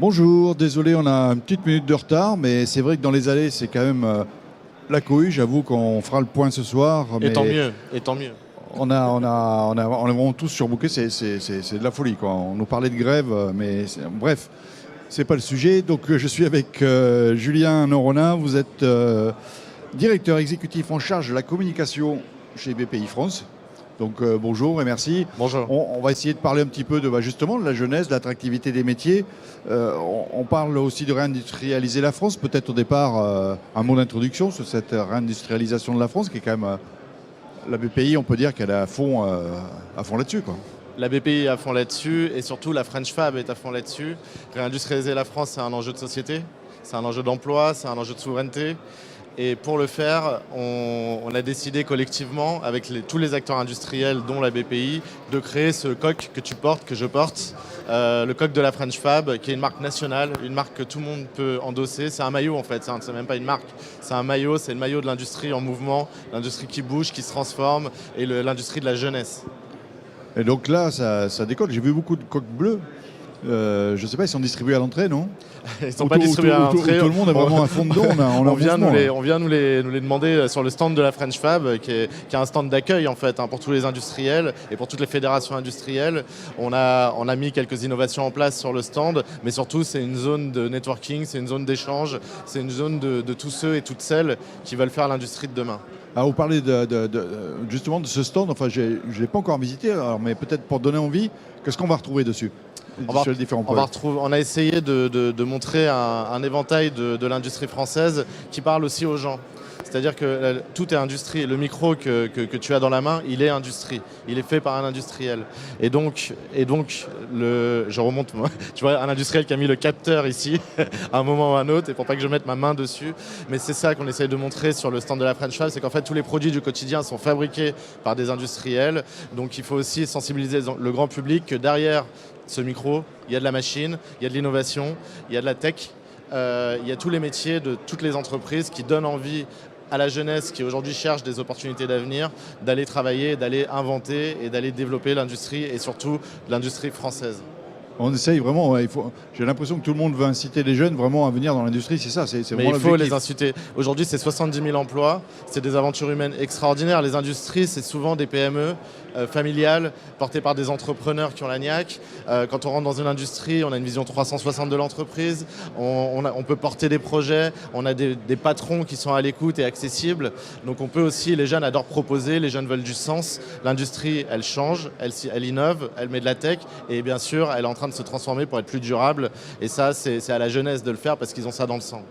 Bonjour, désolé, on a une petite minute de retard, mais c'est vrai que dans les allées, c'est quand même la cohue. J'avoue qu'on fera le point ce soir. Et Mais tant mieux, et tant mieux. on est vraiment tous surbookés, c'est de la folie, quoi. On nous parlait de grève, mais bref, c'est pas le sujet. Donc je suis avec Julien Noronha. Vous êtes directeur exécutif en charge de la communication chez BPI France. Donc bonjour et merci. Bonjour. On va essayer de parler un petit peu justement de la jeunesse, de l'attractivité des métiers. On parle aussi de réindustrialiser la France. Peut-être au départ un mot d'introduction sur cette réindustrialisation de la France qui est quand même la BPI. On peut dire qu'elle est à fond là-dessus, quoi. La BPI est à fond là-dessus et surtout la French Fab est à fond là-dessus. Réindustrialiser la France, c'est un enjeu de société, c'est un enjeu d'emploi, c'est un enjeu de souveraineté. Et pour le faire, on a décidé collectivement, avec tous les acteurs industriels, dont la BPI, de créer ce coq que tu portes, que je porte, le coq de la French Fab, qui est une marque nationale, une marque que tout le monde peut endosser. C'est un maillot en fait, c'est même pas une marque, c'est un maillot, c'est le maillot de l'industrie en mouvement, l'industrie qui bouge, qui se transforme, et l'industrie de la jeunesse. Et donc là, ça décolle. J'ai vu beaucoup de coqs bleus. Je ne sais pas, ils sont distribués à l'entrée, non? Ils ne sont pas distribués à l'entrée. Tout le monde est vraiment à fond dedans. On vient nous les demander sur le stand de la French Fab, qui est un stand d'accueil en fait, pour tous les industriels et pour toutes les fédérations industrielles. On a mis quelques innovations en place sur le stand, mais surtout c'est une zone de networking, c'est une zone d'échange, c'est une zone de tous ceux et toutes celles qui veulent faire l'industrie de demain. Alors, vous parlez justement de ce stand, enfin je ne l'ai pas encore visité, mais peut-être pour donner envie, qu'est-ce qu'on va retrouver dessus? On a essayé de montrer un éventail de l'industrie française qui parle aussi aux gens. C'est-à-dire que tout est industrie. Le micro que tu as dans la main, il est industrie. Il est fait par un industriel. Et donc je remonte, moi, tu vois, un industriel qui a mis le capteur ici, à un moment ou à un autre, et pour pas que je mette ma main dessus. Mais c'est ça qu'on essaye de montrer sur le stand de la French Fab, c'est qu'en fait, tous les produits du quotidien sont fabriqués par des industriels. Donc il faut aussi sensibiliser le grand public que derrière ce micro, il y a de la machine, il y a de l'innovation, il y a de la tech, il y a tous les métiers de toutes les entreprises qui donnent envie à la jeunesse qui aujourd'hui cherche des opportunités d'avenir, d'aller travailler, d'aller inventer et d'aller développer l'industrie et surtout l'industrie française. On essaye vraiment, j'ai l'impression que tout le monde veut inciter les jeunes vraiment à venir dans l'industrie, c'est ça, c'est Mais vraiment il faut l'objectif. les inciter. Aujourd'hui, c'est 70 000 emplois, c'est des aventures humaines extraordinaires. Les industries, c'est souvent des PME familiales, portées par des entrepreneurs qui ont la niaque. Quand on rentre dans une industrie, on a une vision 360 de l'entreprise, on peut porter des projets, on a des patrons qui sont à l'écoute et accessibles. Donc on peut aussi, les jeunes adorent proposer, les jeunes veulent du sens. L'industrie, elle change, elle innove, elle met de la tech et bien sûr, elle est en train de se transformer pour être plus durable. Et ça, c'est à la jeunesse de le faire parce qu'ils ont ça dans le sang.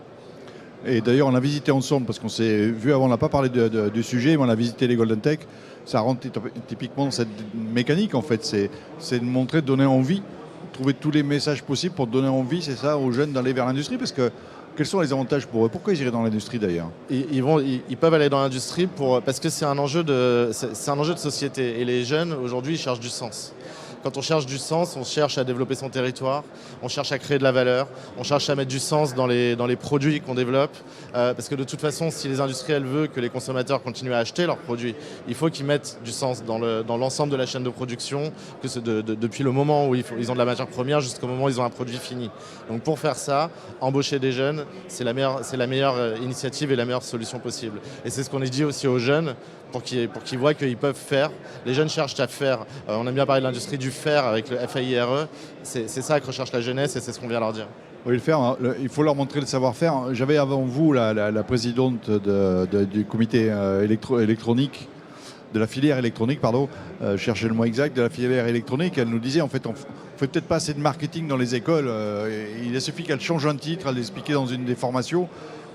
Et d'ailleurs, on a visité ensemble, parce qu'on s'est vu avant, on n'a pas parlé du sujet, mais on a visité les Golden Tech. Ça rentre typiquement dans cette mécanique, en fait. C'est de montrer, de donner envie, trouver tous les messages possibles pour donner envie, c'est ça, aux jeunes d'aller vers l'industrie. Parce que quels sont les avantages pour eux? Pourquoi ils iraient dans l'industrie, d'ailleurs? Ils peuvent aller dans l'industrie parce que c'est un enjeu de société. Et les jeunes, aujourd'hui, ils cherchent du sens. Quand on cherche du sens, on cherche à développer son territoire, on cherche à créer de la valeur, on cherche à mettre du sens dans les produits qu'on développe. Parce que de toute façon, si les industriels veulent que les consommateurs continuent à acheter leurs produits, il faut qu'ils mettent du sens dans l'ensemble de la chaîne de production, depuis le moment où ils ont de la matière première jusqu'au moment où ils ont un produit fini. Donc pour faire ça, embaucher des jeunes, c'est la meilleure initiative et la meilleure solution possible. Et c'est ce qu'on dit aussi aux jeunes, pour qu'ils voient qu'ils peuvent faire. Les jeunes cherchent à faire. On aime bien parler de l'industrie du faire avec le FAIRE. C'est ça que recherche la jeunesse et c'est ce qu'on vient leur dire. Oui, le faire, hein, il faut leur montrer le savoir-faire. J'avais avant vous la présidente du comité électronique, de la filière électronique, pardon, cherchez le mot exact, de la filière électronique. Elle nous disait, en fait, on ne fait peut-être pas assez de marketing dans les écoles. Il suffit qu'elle change un titre, elle l'expliquait dans une des formations,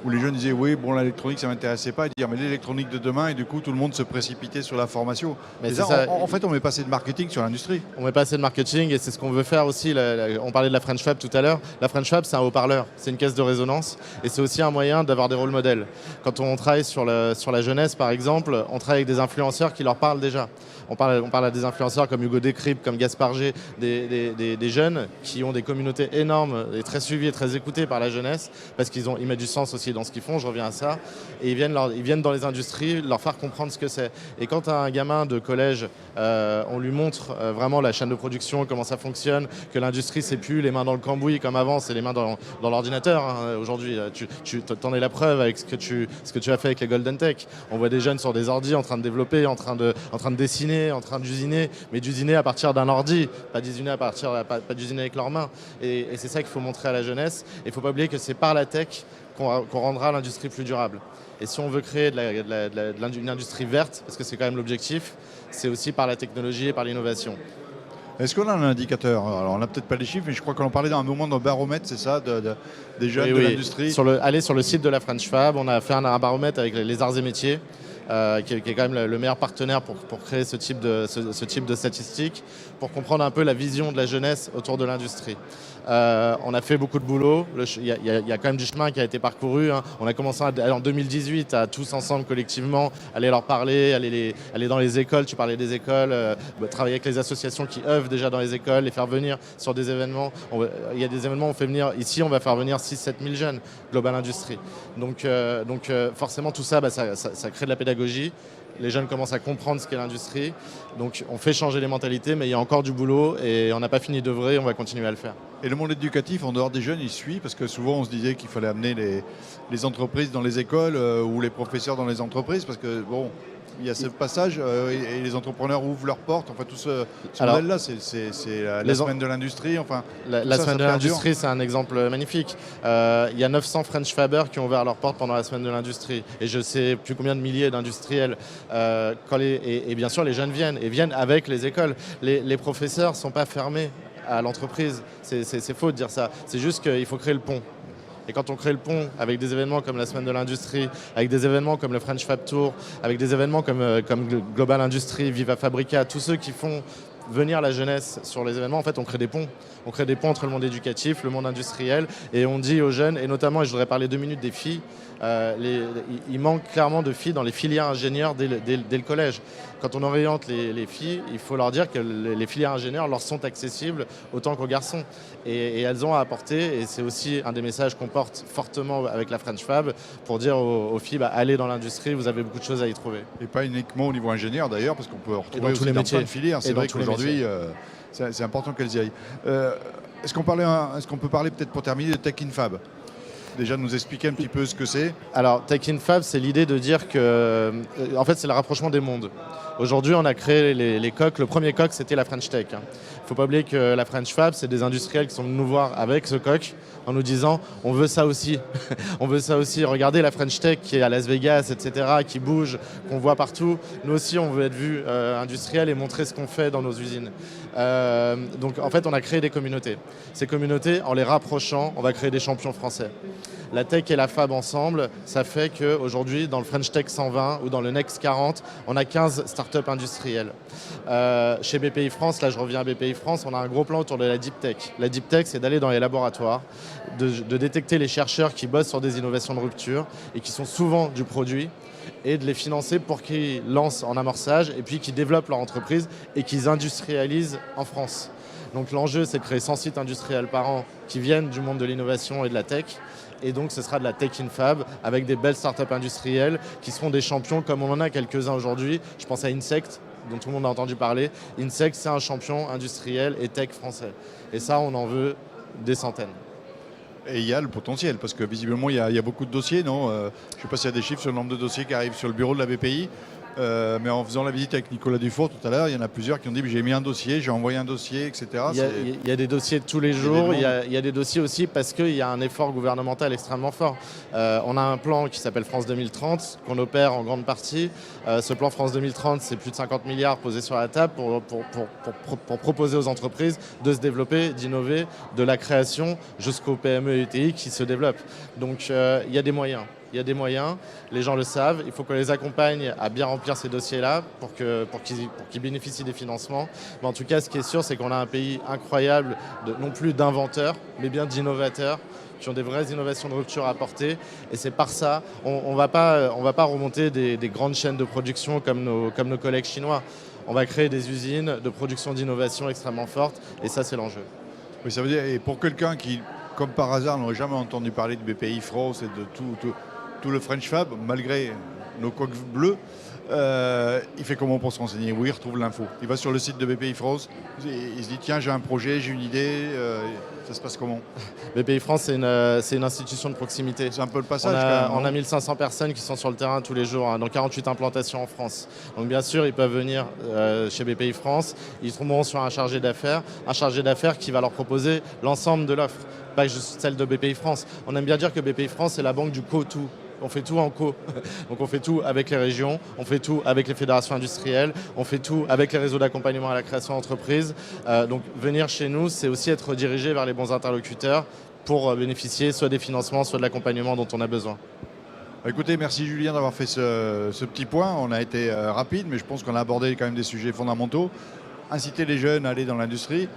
où les jeunes disaient oui, bon, l'électronique ça m'intéressait pas, et dire mais l'électronique de demain, et du coup tout le monde se précipitait sur la formation. Mais en fait, on met pas assez de marketing sur l'industrie. On met pas assez de marketing et c'est ce qu'on veut faire aussi. On parlait de la French Fab tout à l'heure. La French Fab, c'est un haut-parleur, c'est une caisse de résonance et c'est aussi un moyen d'avoir des rôles modèles. Quand on travaille sur la jeunesse, par exemple, on travaille avec des influenceurs qui leur parlent déjà. On parle à des influenceurs comme Hugo Décrypte, comme Gaspard G, des jeunes qui ont des communautés énormes et très suivies et très écoutées par la jeunesse parce qu'ils mettent du sens aussi réussi dans ce qu'ils font, je reviens à ça, et ils viennent dans les industries leur faire comprendre ce que c'est. Et quand tu as un gamin de collège, on lui montre vraiment la chaîne de production, comment ça fonctionne, que l'industrie c'est plus les mains dans le cambouis comme avant, c'est les mains dans l'ordinateur. Hein. Aujourd'hui, tu t'en es la preuve avec ce que tu as fait avec les Golden Tech. On voit des jeunes sur des ordis en train de développer, en train de dessiner, en train d'usiner, mais d'usiner à partir d'un ordi, pas d'usiner pas d'usiner avec leurs mains. Et c'est ça qu'il faut montrer à la jeunesse. Et il ne faut pas oublier que c'est par la tech qu'on rendra l'industrie plus durable. Et si on veut créer une industrie verte, parce que c'est quand même l'objectif, c'est aussi par la technologie et par l'innovation. Est-ce qu'on a un indicateur? Alors, on n'a peut-être pas les chiffres, mais je crois qu'on en parlait dans un moment d'un baromètre, c'est ça, des jeunes de l'industrie. Allez sur le site de la French Fab, on a fait un baromètre avec les arts et métiers, qui est quand même le meilleur partenaire pour créer ce type de statistiques, pour comprendre un peu la vision de la jeunesse autour de l'industrie. On a fait beaucoup de boulot, il y a quand même du chemin qui a été parcouru. Hein. On a commencé en 2018 à tous ensemble collectivement aller leur parler, aller dans les écoles, tu parlais des écoles, travailler avec les associations qui œuvrent déjà dans les écoles, les faire venir sur des événements. Il y a des événements, on fait venir, ici on va faire venir 6-7 000 jeunes, Global Industrie. Donc forcément tout ça, ça crée de la pédagogie. Les jeunes commencent à comprendre ce qu'est l'industrie. Donc on fait changer les mentalités, mais il y a encore du boulot et on n'a pas fini d'œuvrer, on va continuer à le faire. Et le monde éducatif, en dehors des jeunes, il suit, parce que souvent on se disait qu'il fallait amener les entreprises dans les écoles ou les professeurs dans les entreprises, parce que bon, il y a ce passage et les entrepreneurs ouvrent leurs portes. Enfin, tout ce modèle-là, c'est la semaine de l'industrie. Enfin, la semaine de l'industrie, c'est un exemple magnifique. Il y a 900 French Fabbers qui ont ouvert leurs portes pendant la semaine de l'industrie. Et je sais plus combien de milliers d'industriels. Et bien sûr, les jeunes viennent avec les écoles. Les professeurs ne sont pas fermés à l'entreprise. C'est faux de dire ça. C'est juste qu'il faut créer le pont. Et quand on crée le pont avec des événements comme la Semaine de l'Industrie, avec des événements comme le French Fab Tour, avec des événements comme Global Industrie, Viva Fabrica, tous ceux qui font venir la jeunesse sur les événements, en fait, on crée des ponts. On crée des ponts entre le monde éducatif, le monde industriel, et on dit aux jeunes, et notamment, et je voudrais parler 2 minutes des filles, il manque clairement de filles dans les filières ingénieurs dès le collège. Quand on oriente les filles, il faut leur dire que les filières ingénieurs leur sont accessibles autant qu'aux garçons. Et elles ont à apporter, et c'est aussi un des messages qu'on porte fortement avec la French Fab, pour dire aux filles, allez dans l'industrie, vous avez beaucoup de choses à y trouver. Et pas uniquement au niveau ingénieur d'ailleurs, parce qu'on peut retrouver tous les métiers. Plein de filières. C'est vrai qu'aujourd'hui, c'est important qu'elles y aillent. Est-ce qu'on peut parler peut-être pour terminer de Tech in Fab? Déjà nous expliquer un petit peu ce que c'est. Alors Tech in Fab, c'est l'idée de dire que, en fait, c'est le rapprochement des mondes. Aujourd'hui, on a créé les coques. Le premier coq, c'était la French Tech. Il ne faut pas oublier que la French Fab, c'est des industriels qui sont venus nous voir avec ce coq en nous disant « on veut ça aussi, on veut ça aussi. Regardez la French Tech qui est à Las Vegas, etc., qui bouge, qu'on voit partout. Nous aussi, on veut être vu industriel et montrer ce qu'on fait dans nos usines. » Donc, en fait, on a créé des communautés. Ces communautés, en les rapprochant, on va créer des champions français. La tech et la fab ensemble, ça fait qu'aujourd'hui, dans le French Tech 120 ou dans le Next 40, on a 15 startups industrielles. Chez BPI France, là je reviens à BPI France, on a un gros plan autour de la Deep Tech. La Deep Tech, c'est d'aller dans les laboratoires, de détecter les chercheurs qui bossent sur des innovations de rupture et qui sont souvent du produit, et de les financer pour qu'ils lancent en amorçage et puis qu'ils développent leur entreprise et qu'ils industrialisent en France. Donc l'enjeu, c'est de créer 100 sites industriels par an qui viennent du monde de l'innovation et de la tech. Et donc, ce sera de la Tech in Fab avec des belles startups industrielles qui seront des champions comme on en a quelques-uns aujourd'hui. Je pense à Insect, dont tout le monde a entendu parler. Insect, c'est un champion industriel et tech français. Et ça, on en veut des centaines. Et il y a le potentiel, parce que visiblement, il y a beaucoup de dossiers, non? Je ne sais pas s'il y a des chiffres sur le nombre de dossiers qui arrivent sur le bureau de la BPI. Mais en faisant la visite avec Nicolas Dufour tout à l'heure, il y en a plusieurs qui ont dit j'ai mis un dossier, j'ai envoyé un dossier, etc. Il y a des dossiers tous les jours, il y a des dossiers aussi parce qu'il y a un effort gouvernemental extrêmement fort. On a un plan qui s'appelle France 2030, qu'on opère en grande partie. Ce plan France 2030, c'est plus de 50 milliards posés sur la table pour proposer aux entreprises de se développer, d'innover, de la création jusqu'aux PME et ETI qui se développent. Donc il y a des moyens. Il y a des moyens, les gens le savent, il faut qu'on les accompagne à bien remplir ces dossiers-là pour qu'ils bénéficient des financements. Mais en tout cas, ce qui est sûr, c'est qu'on a un pays incroyable, non plus d'inventeurs, mais bien d'innovateurs, qui ont des vraies innovations de rupture à apporter. Et c'est par ça, on va pas remonter des grandes chaînes de production comme nos collègues chinois. On va créer des usines de production d'innovation extrêmement fortes, et ça, c'est l'enjeu. Oui, ça veut dire, et pour quelqu'un qui comme par hasard, n'aurait jamais entendu parler de BPI France et de tout le French Fab, malgré nos coques bleues. Il fait comment pour se renseigner? Où il retrouve l'info? Il va sur le site de BPI France, il se dit tiens, j'ai un projet, j'ai une idée, ça se passe comment? BPI France, c'est une institution de proximité. C'est un peu le passage quand même. On a 1500 personnes qui sont sur le terrain tous les jours, hein, dans 48 implantations en France. Donc bien sûr, ils peuvent venir chez BPI France, ils tomberont sur un chargé d'affaires qui va leur proposer l'ensemble de l'offre, pas juste celle de BPI France. On aime bien dire que BPI France, c'est la banque du co-tout. On fait tout en co. Donc on fait tout avec les régions, on fait tout avec les fédérations industrielles, on fait tout avec les réseaux d'accompagnement à la création d'entreprises. Donc venir chez nous, c'est aussi être dirigé vers les bons interlocuteurs pour bénéficier soit des financements, soit de l'accompagnement dont on a besoin. Écoutez, merci Julien d'avoir fait ce petit point. On a été rapide, mais je pense qu'on a abordé quand même des sujets fondamentaux. Inciter les jeunes à aller dans l'industrie,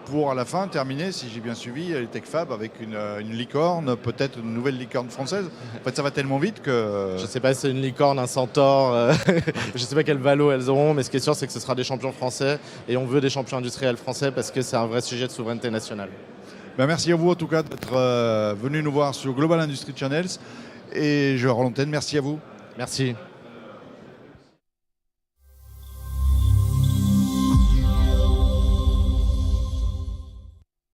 pour à la fin terminer, si j'ai bien suivi, les TechFab avec une licorne, peut-être une nouvelle licorne française. En fait, ça va tellement vite que... Je ne sais pas si c'est une licorne, un centaure, je ne sais pas quel valo elles auront, mais ce qui est sûr, c'est que ce sera des champions français et on veut des champions industriels français parce que c'est un vrai sujet de souveraineté nationale. Ben merci à vous en tout cas d'être venu nous voir sur Global Industry Channels et je rends l'antenne. Merci à vous. Merci.